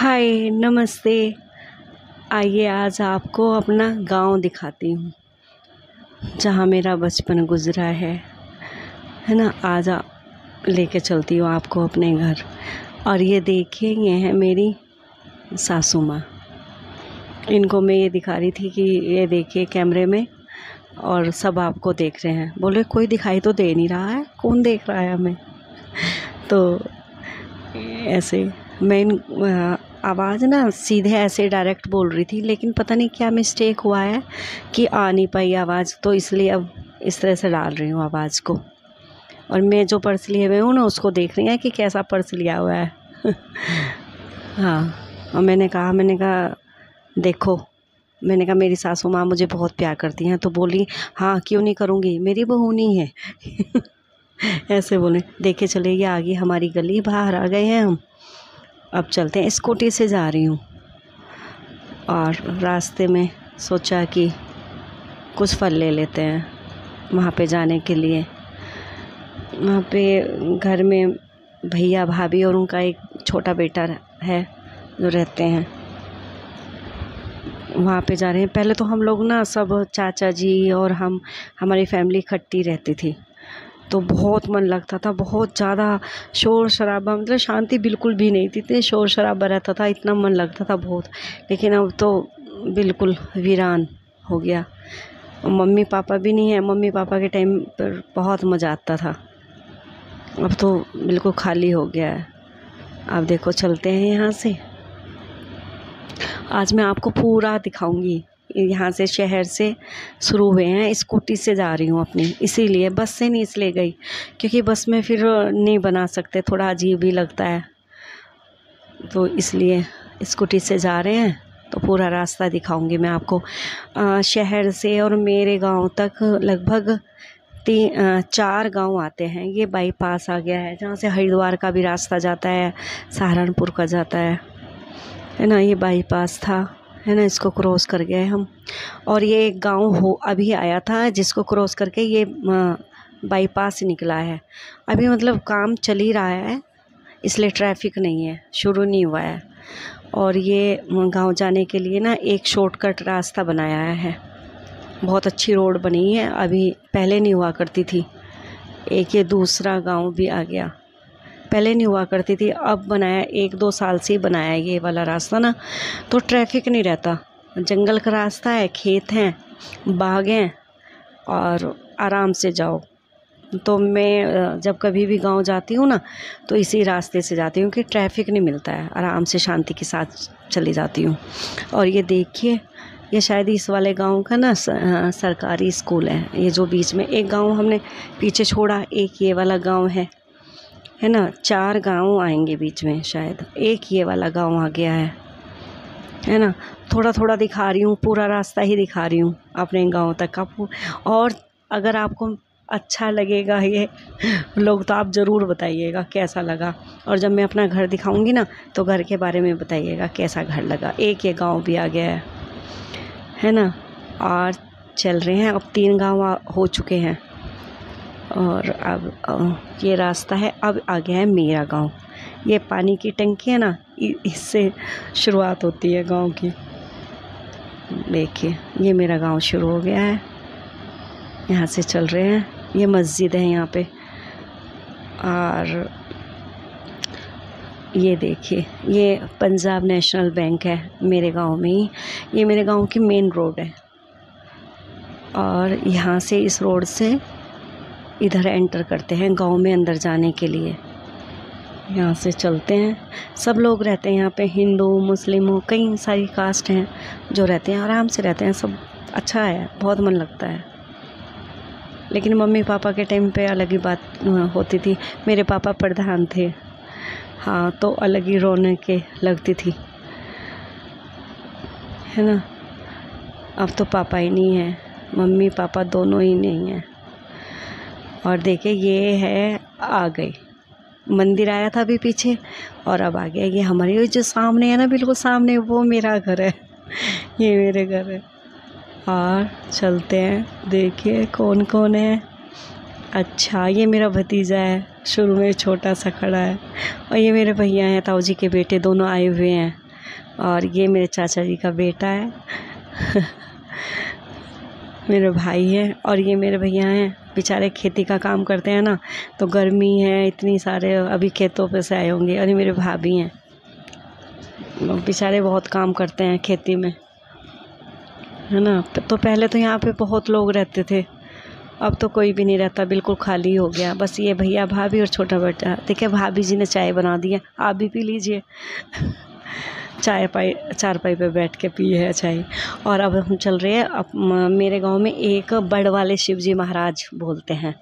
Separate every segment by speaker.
Speaker 1: हाय नमस्ते। आइए आज आपको अपना गांव दिखाती हूँ जहाँ मेरा बचपन गुजरा है ना। आज लेके चलती हूँ आपको अपने घर। और ये देखिए, ये है मेरी सासू माँ। इनको मैं ये दिखा रही थी कि ये देखिए कैमरे में, और सब आपको देख रहे हैं। बोले कोई दिखाई तो दे नहीं रहा है, कौन देख रहा है हमें। तो ऐसे मैं आवाज़ ना सीधे ऐसे डायरेक्ट बोल रही थी, लेकिन पता नहीं क्या मिस्टेक हुआ है कि आ नहीं पाई आवाज़, तो इसलिए अब इस तरह से डाल रही हूँ आवाज़ को। और मैं जो पर्स लिए हुए हूँ ना, उसको देख रही है कि कैसा पर्स लिया हुआ है। हाँ, और मैंने कहा देखो, मैंने कहा मेरी सासू माँ मुझे बहुत प्यार करती हैं। तो बोली हाँ क्यों नहीं करूँगी, मेरी बहू नहीं है। ऐसे बोले। देखे चले, ये आ गई हमारी गली, बाहर आ गए हैं हम। अब चलते हैं। स्कूटी से जा रही हूँ और रास्ते में सोचा कि कुछ फल ले लेते हैं वहाँ पे जाने के लिए। वहाँ पे घर में भैया भाभी और उनका एक छोटा बेटा है जो रहते हैं। वहाँ पे जा रहे हैं। पहले तो हम लोग ना सब चाचा जी और हमारी फैमिली इकट्ठी रहती थी, तो बहुत मन लगता था। बहुत ज़्यादा शोर शराबा, मतलब शांति बिल्कुल भी नहीं थी। इतने शोर शराबा रहता था, इतना मन लगता था बहुत। लेकिन अब तो बिल्कुल वीरान हो गया। मम्मी पापा भी नहीं है। मम्मी पापा के टाइम पर बहुत मज़ा आता था, अब तो बिल्कुल खाली हो गया है। अब देखो चलते हैं यहाँ से। आज मैं आपको पूरा दिखाऊंगी। यहाँ से शहर से शुरू हुए हैं, स्कूटी से जा रही हूँ अपनी, इसीलिए बस से नहीं इसलिए गई क्योंकि बस में फिर नहीं बना सकते, थोड़ा अजीब भी लगता है, तो इसलिए स्कूटी से जा रहे हैं। तो पूरा रास्ता दिखाऊंगी मैं आपको। शहर से और मेरे गांव तक लगभग 4 गांव आते हैं। ये बाईपास आ गया है जहाँ से हरिद्वार का भी रास्ता जाता है, सहारनपुर का जाता है ना। ये बाईपास था, है ना, इसको क्रॉस कर गए हम। और ये एक गांव हो अभी आया था जिसको क्रॉस करके ये बाईपास निकला है। अभी मतलब काम चल ही रहा है, इसलिए ट्रैफिक नहीं है, शुरू नहीं हुआ है। और ये गांव जाने के लिए ना एक शॉर्टकट रास्ता बनाया है। बहुत अच्छी रोड बनी है, अभी पहले नहीं हुआ करती थी। एक ये दूसरा गांव भी आ गया, पहले नहीं हुआ करती थी, अब बनाया, 1-2 साल से ही बनाया ये वाला रास्ता ना, तो ट्रैफिक नहीं रहता। जंगल का रास्ता है, खेत हैं, बाग हैं, और आराम से जाओ। तो मैं जब कभी भी गांव जाती हूँ ना, तो इसी रास्ते से जाती हूँ कि ट्रैफिक नहीं मिलता है, आराम से शांति के साथ चली जाती हूँ। और ये देखिए, ये शायद इस वाले गांव का ना सरकारी स्कूल है। ये जो बीच में एक गांव हमने पीछे छोड़ा, एक ये वाला गांव है ना। 4 गांव आएंगे बीच में, शायद एक ये वाला गांव आ गया है ना। थोड़ा थोड़ा दिखा रही हूँ, पूरा रास्ता ही दिखा रही हूँ अपने गांव तक का। और अगर आपको अच्छा लगेगा ये लोग, तो आप ज़रूर बताइएगा कैसा लगा। और जब मैं अपना घर दिखाऊंगी ना, तो घर के बारे में बताइएगा कैसा घर लगा। एक ये गांव भी आ गया है ना। और चल रहे हैं, अब 3 गांव हो चुके हैं। और अब ये रास्ता है, अब आ गया है मेरा गांव। ये पानी की टंकी है ना, इससे शुरुआत होती है गांव की। देखिए ये मेरा गांव शुरू हो गया है, यहाँ से चल रहे हैं। ये मस्जिद है यहाँ पे। और ये देखिए, ये पंजाब नेशनल बैंक है मेरे गांव में ही। ये मेरे गांव की मेन रोड है, और यहाँ से इस रोड से इधर एंटर करते हैं गांव में अंदर जाने के लिए। यहाँ से चलते हैं। सब लोग रहते हैं यहाँ पे, हिंदू मुस्लिम, कई सारी कास्ट हैं जो रहते हैं, आराम से रहते हैं सब। अच्छा है, बहुत मन लगता है। लेकिन मम्मी पापा के टाइम पे अलग ही बात होती थी। मेरे पापा प्रधान थे, हाँ, तो अलग ही रौनक लगती थी, है ना। अब तो पापा ही नहीं है, मम्मी पापा दोनों ही नहीं हैं। और देखिए ये है, आ गई, मंदिर आया था अभी पीछे, और अब आ गया ये हमारी जो सामने है ना, बिल्कुल सामने, वो मेरा घर है। ये मेरे घर है। और चलते हैं, देखिए कौन कौन है। अच्छा, ये मेरा भतीजा है, शुरू में छोटा सा खड़ा है। और ये मेरे भैया हैं, ताऊ जी के बेटे, दोनों आए हुए हैं। और ये मेरे चाचा जी का बेटा है मेरे भाई हैं और ये मेरे भैया हैं। बेचारे खेती का काम करते हैं ना, तो गर्मी है इतनी सारे, अभी खेतों पे से आए होंगे। और ये मेरे भाभी हैं, बेचारे बहुत काम करते हैं खेती में, है ना। तो पहले तो यहाँ पे बहुत लोग रहते थे, अब तो कोई भी नहीं रहता, बिल्कुल खाली हो गया। बस ये भैया भाभी और छोटा बेटा। देखिए भाभी जी ने चाय बना दी है, आप भी पी लीजिए चारपाई पे बैठ के पी है चाय। और अब हम चल रहे हैं, अब मेरे गांव में एक बड़ वाले शिव जी महाराज बोलते हैं,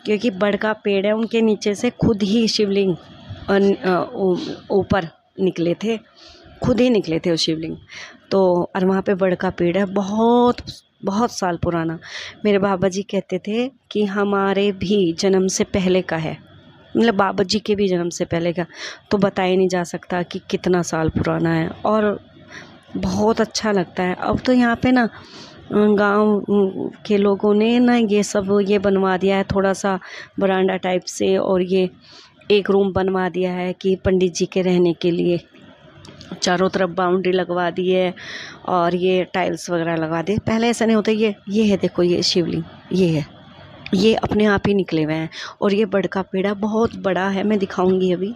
Speaker 1: क्योंकि बड़ का पेड़ है, उनके नीचे से खुद ही शिवलिंग ऊपर निकले थे, खुद ही निकले थे वो शिवलिंग। तो और वहाँ पे बड़ का पेड़ है, बहुत बहुत साल पुराना। मेरे बाबा जी कहते थे कि हमारे भी जन्म से पहले का है, मतलब बाबा जी के भी जन्म से पहले का। तो बताया नहीं जा सकता कि कितना साल पुराना है, और बहुत अच्छा लगता है। अब तो यहाँ पे ना गांव के लोगों ने ना ये सब ये बनवा दिया है, थोड़ा सा बरांडा टाइप से, और ये एक रूम बनवा दिया है कि पंडित जी के रहने के लिए। चारों तरफ बाउंड्री लगवा दी है और ये टाइल्स वगैरह लगा दिए। पहले ऐसा नहीं होता। ये है, देखो ये शिवलिंग, ये है, ये अपने आप ही निकले हुए हैं। और ये बड़ का पेड़ बहुत बड़ा है, मैं दिखाऊंगी अभी।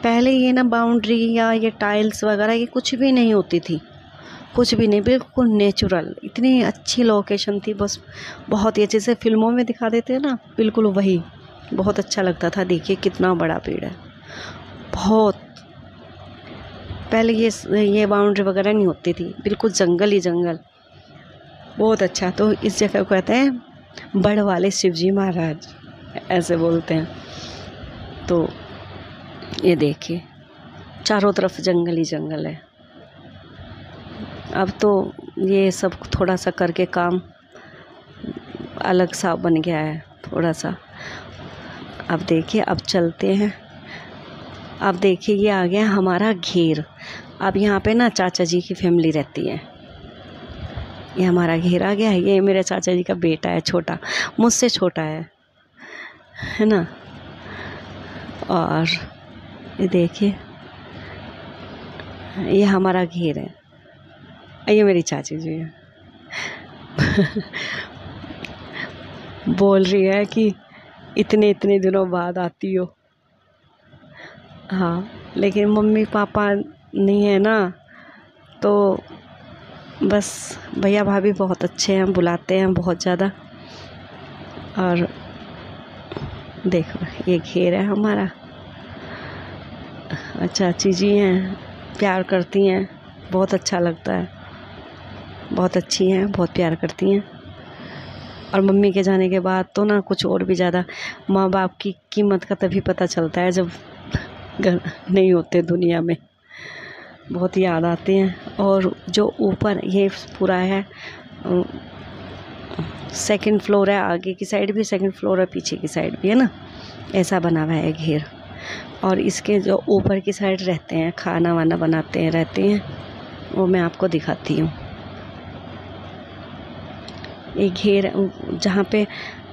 Speaker 1: पहले ये ना बाउंड्री या ये टाइल्स वगैरह ये कुछ भी नहीं होती थी, कुछ भी नहीं, बिल्कुल नेचुरल। इतनी अच्छी लोकेशन थी, बस बहुत ही अच्छे से फिल्मों में दिखा देते हैं ना, बिल्कुल वही। बहुत अच्छा लगता था। देखिए कितना बड़ा पेड़ है, बहुत। पहले ये बाउंड्री वगैरह नहीं होती थी, बिल्कुल जंगल ही जंगल, बहुत अच्छा। तो इस जगह को कहते हैं बड़ वाले शिवजी महाराज, ऐसे बोलते हैं। तो ये देखिए चारों तरफ जंगल ही जंगल है। अब तो ये सब थोड़ा सा करके काम अलग सा बन गया है थोड़ा सा। अब देखिए, अब चलते हैं। अब देखिए ये आ गया हमारा घेर। अब यहाँ पे ना चाचा जी की फैमिली रहती है। ये हमारा घेर आ गया है। ये मेरे चाचा जी का बेटा है, छोटा, मुझसे छोटा है ना। और ये देखिए ये हमारा घेर है। ये मेरी चाची जी है बोल रही है कि इतने इतने दिनों बाद आती हो। हाँ, लेकिन मम्मी पापा नहीं है ना, तो बस भैया भाभी बहुत अच्छे हैं, बुलाते हैं बहुत ज़्यादा। और देखो ये घेर है हमारा। चाची जी हैं, प्यार करती हैं, बहुत अच्छा लगता है, बहुत अच्छी हैं, बहुत प्यार करती हैं। और मम्मी के जाने के बाद तो ना कुछ और भी ज़्यादा, माँ बाप की कीमत का तभी पता चलता है जब नहीं होते दुनिया में, बहुत याद आते हैं। और जो ऊपर ये पूरा है, सेकंड फ्लोर है, आगे की साइड भी सेकंड फ्लोर है, पीछे की साइड भी है ना, ऐसा बना हुआ है घेर। और इसके जो ऊपर की साइड रहते हैं, खाना वाना बनाते हैं, रहते हैं, वो मैं आपको दिखाती हूँ। एक घेर जहाँ पे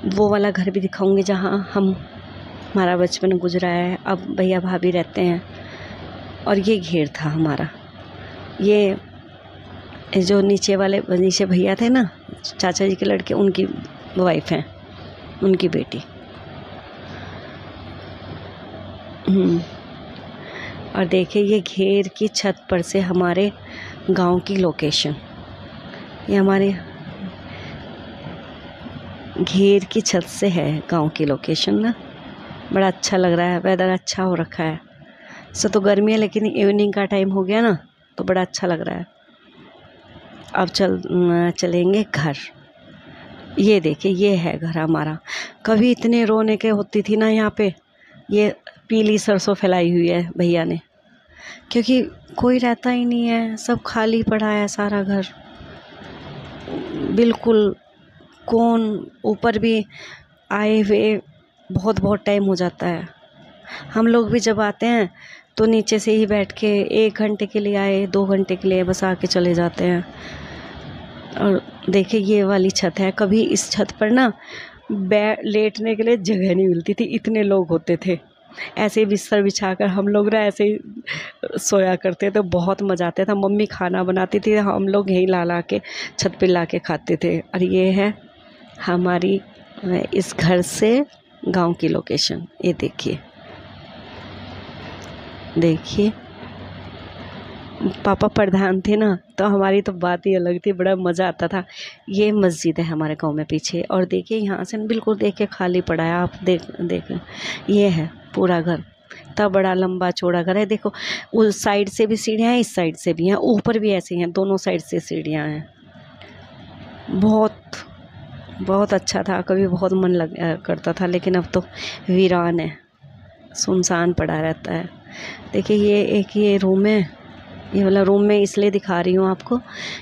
Speaker 1: वो वाला घर भी दिखाऊंगी जहाँ हमारा बचपन गुजरा है। अब भैया भाभी रहते हैं। और ये घेर था हमारा। ये जो नीचे भैया थे ना, चाचा जी के लड़के, उनकी वाइफ हैं, उनकी बेटी। और देखिए ये घेर की छत पर से हमारे गांव की लोकेशन, ये हमारे घेर की छत से है गांव की लोकेशन ना। बड़ा अच्छा लग रहा है, वेदर अच्छा हो रखा है। सो तो गर्मी है, लेकिन इवनिंग का टाइम हो गया ना, तो बड़ा अच्छा लग रहा है। अब चलेंगे घर। ये देखिए ये है घर हमारा। कभी इतने रौनकें होती थी ना यहाँ पे। ये पीली सरसों फैलाई हुई है भैया ने, क्योंकि कोई रहता ही नहीं है, सब खाली पड़ा है सारा घर, बिल्कुल। कौन ऊपर भी आए हुए बहुत बहुत टाइम हो जाता है। हम लोग भी जब आते हैं तो नीचे से ही बैठ के 1 घंटे के लिए आए, 2 घंटे के लिए बस आके चले जाते हैं। और देखिए ये वाली छत है। कभी इस छत पर ना लेटने के लिए जगह नहीं मिलती थी, इतने लोग होते थे। ऐसे ही बिस्तर बिछाकर हम लोग ना ऐसे ही सोया करते थे। बहुत मज़ा आता था। मम्मी खाना बनाती थी, हम लोग यहीं ला के छत पे ला के खाते थे। और ये है हमारी इस घर से गांव की लोकेशन। ये देखिए, देखिए पापा प्रधान थे ना, तो हमारी तो बात ही अलग थी, बड़ा मज़ा आता था। ये मस्जिद है हमारे गांव में पीछे, और देखिए यहाँ से बिल्कुल देख के खाली पड़ा है। आप देख ये है पूरा घर, इतना बड़ा लंबा चौड़ा घर है। देखो उस साइड से भी सीढ़ियाँ हैं, इस साइड से भी हैं, ऊपर भी ऐसे हैं, दोनों साइड से सीढ़ियाँ हैं। बहुत अच्छा था, कभी बहुत मन लग करता था, लेकिन अब तो वीरान है, सुनसान पड़ा रहता है। देखिए ये रूम है। ये वाला रूम मैं इसलिए दिखा रही हूँ आपको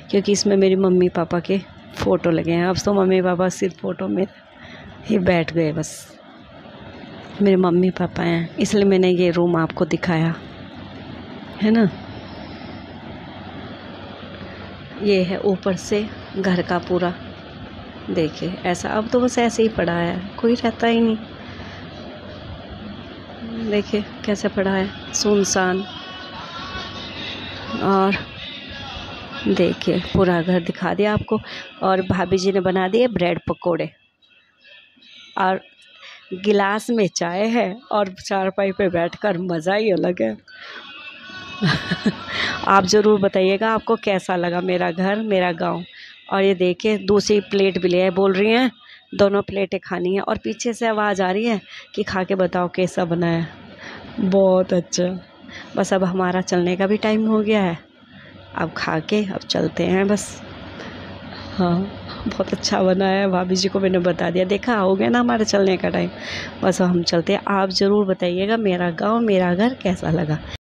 Speaker 1: क्योंकि इसमें मेरी मम्मी पापा के फ़ोटो लगे हैं। अब तो मम्मी पापा सिर्फ फ़ोटो में ही बैठ गए, बस मेरे मम्मी पापा हैं, इसलिए मैंने ये रूम आपको दिखाया है ना। ये है ऊपर से घर का पूरा, देखिए ऐसा। अब तो बस ऐसे ही पड़ा है, कोई रहता ही नहीं। देखिए कैसे पड़ा है, सुनसान। और देखिए पूरा घर दिखा दिया आपको। और भाभी जी ने बना दिए ब्रेड पकोड़े, और गिलास में चाय है, और चारपाई पे बैठकर मज़ा ही अलग है। आप ज़रूर बताइएगा आपको कैसा लगा मेरा घर, मेरा गांव। और ये देखिए दूसरी प्लेट भी ले आए, बोल रही हैं दोनों प्लेटें खानी है। और पीछे से आवाज़ आ रही है कि खा के बताओ कैसा बना है। बहुत अच्छा। बस अब हमारा चलने का भी टाइम हो गया है, अब खा के अब चलते हैं बस। हाँ बहुत अच्छा बना है, भाभी जी को मैंने बता दिया। देखा, हो गया ना हमारे चलने का टाइम, बस हम चलते हैं। आप ज़रूर बताइएगा मेरा गांव, मेरा घर कैसा लगा।